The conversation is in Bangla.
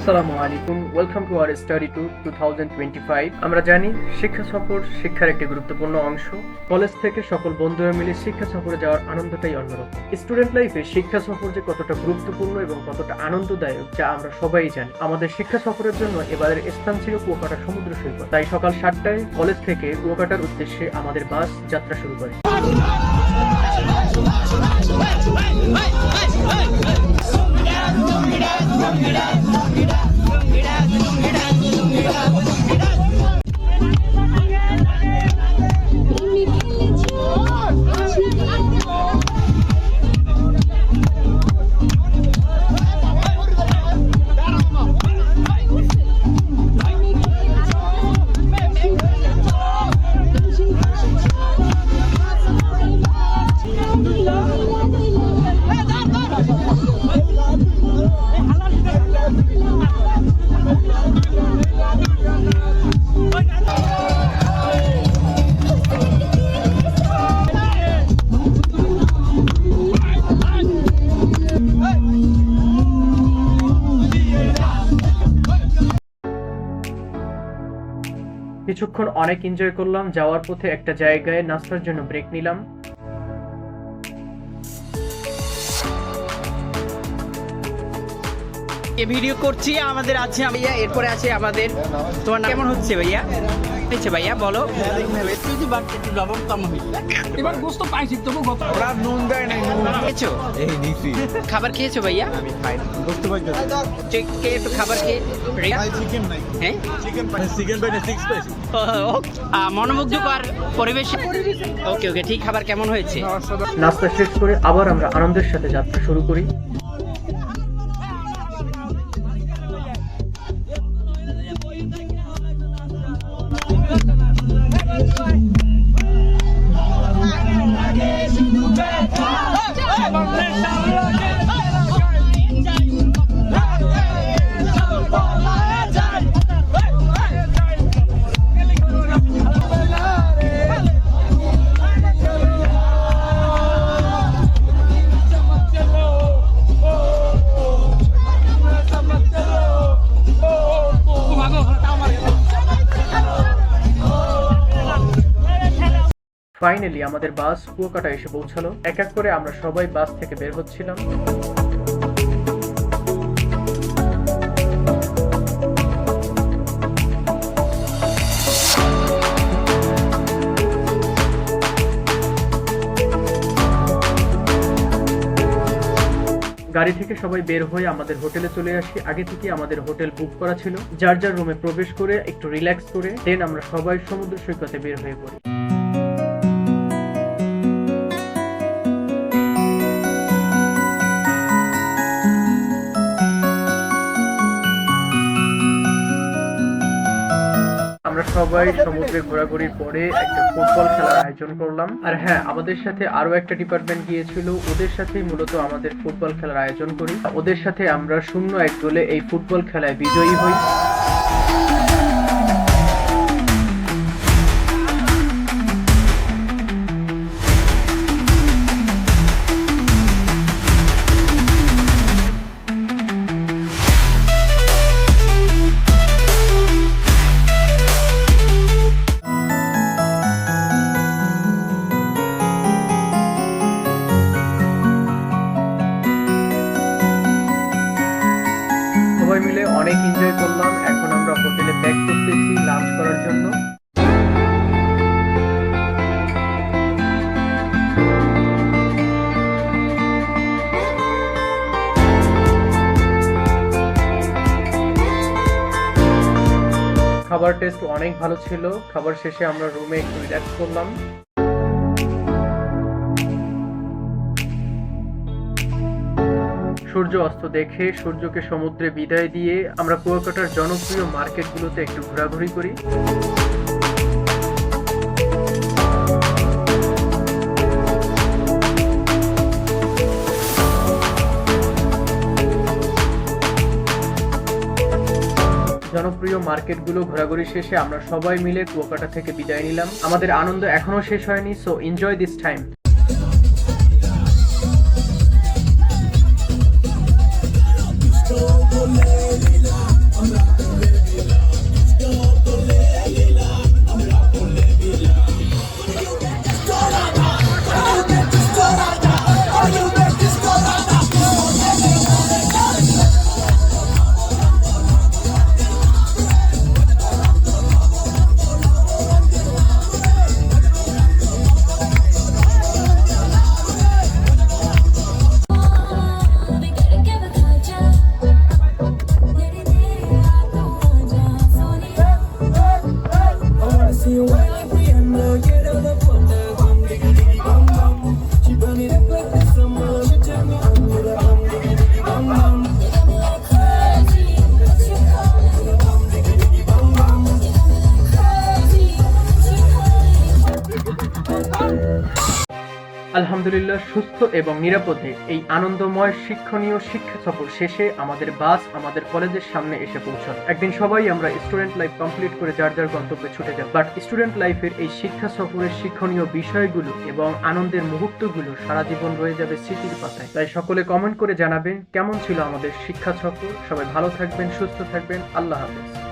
আসসালামু আলাইকুম, welcome to our study tour 2025। আমরা জানি শিক্ষা সফর শিক্ষার একটি গুরুত্বপূর্ণ অংশ। কলেজ থেকে সকল বন্ধুরা মিলে শিক্ষা সফরে যাওয়ার আনন্দটাই অন্যরকম। স্টুডেন্ট লাইফে শিক্ষা সফর যে কতটা গুরুত্বপূর্ণ এবং কতটা আনন্দদায়ক যা আমরা সবাই জানি। আমাদের শিক্ষা সফরের জন্য এবারের স্থান ছিল কুয়াকাটা সমুদ্র সৈকত। তাই সকাল 7টায় কলেজ থেকে কুয়াকাটার উদ্দেশ্যে আমাদের বাস যাত্রা শুরু করে। কিছুক্ষণ অনেক এনজয় করলাম। যাওয়ার পথে একটা জায়গায় নাস্তার জন্য ব্রেক নিলাম। ভিডিও করছি, আমাদের আছে ভাইয়া, এরপরে আছে আমাদের। তোমার নাম কেমন হচ্ছে ভাইয়া? হচ্ছে ভাইয়া বলো। এবার গোস্ত পাইছি তবু গত ওরা নুন দেয় নাই, নুন খেয়েছো? এই নিছি খাবার খেয়েছো ভাইয়া? আমি খাই গোস্ত পাইছি কে একটু খাবার খেয়ে রিয়া? চিকেন নাই, হ্যাঁ চিকেন পাই না 6 পিস মনোমুগ্ধকর পরিবেশ। ওকে ওকে, ঠিক। খাবার কেমন হয়েছে? নাস্তা শেষ করে আবার আমরা আনন্দের সাথে যাত্রা শুরু করি। ফাইনালি আমাদের বাস কুয়াকাটা এসে পৌঁছালো। এক এক করে আমরা সবাই বাস থেকে বের হচ্ছিলাম। গাড়ি থেকে সবাই বের হয়ে আমাদের হোটেলে চলে আসি। আগে থেকে আমাদের হোটেল বুক করা ছিল। যার যার রুমে প্রবেশ করে একটু রিল্যাক্স করে দেন আমরা সবাই সমুদ্র সৈকতে বের হয়ে পড়ি। আমরা সবাই সমুদ্রে ঘোরাঘুরির পরে একটা ফুটবল খেলার আয়োজন করলাম। আর হ্যাঁ, আমাদের সাথে আরো একটা ডিপার্টমেন্ট গিয়েছিল। ওদের সাথেই মূলত আমাদের ফুটবল খেলার আয়োজন করি। ওদের সাথে আমরা 0-1 গোলে এই ফুটবল খেলায় বিজয়ী হই। সবাই মিলে অনেক এনজয় করলাম। এখন আমরা হোটেলে ব্যাক করতেছি লাঞ্চ করার জন্য। খাবার টেস্ট অনেক ভালো ছিল। খাবার শেষে আমরা রুমে একটু রিল্যাক্স করলাম। সূর্য অস্ত দেখে সূর্যকে সমুদ্রে বিদায় দিয়ে আমরা কুয়াকাটার জনপ্রিয় মার্কেটগুলোতে একটু ঘোরাঘুরি করি। জনপ্রিয় মার্কেটগুলো ঘোরাঘুরি শেষে আমরা সবাই মিলে কুয়াকাটা থেকে বিদায় নিলাম। আমাদের আনন্দ এখনো শেষ হয়নি, সো এনজয় দিস টাইম। আলহামদুলিল্লাহ সুস্থ এবং নিরাপদে এই আনন্দময় শিক্ষণীয় শিক্ষা সফর শেষে আমাদের বাস আমাদের কলেজের সামনে এসে পৌঁছায়। একদিন সবাই আমরা স্টুডেন্ট লাইফ কমপ্লিট করে যার যার গন্তব্যে ছুটে যাব, বাট স্টুডেন্ট লাইফের এই শিক্ষা সফরের শিক্ষণীয় বিষয়গুলো এবং আনন্দের মুহূর্তগুলো সারা জীবন রয়ে যাবে স্মৃতির পাতায়। তাই সকলে কমেন্ট করে জানাবেন কেমন ছিল আমাদের শিক্ষা সফর। সবাই ভালো থাকবেন, সুস্থ থাকবেন, আল্লাহ হাফেজ।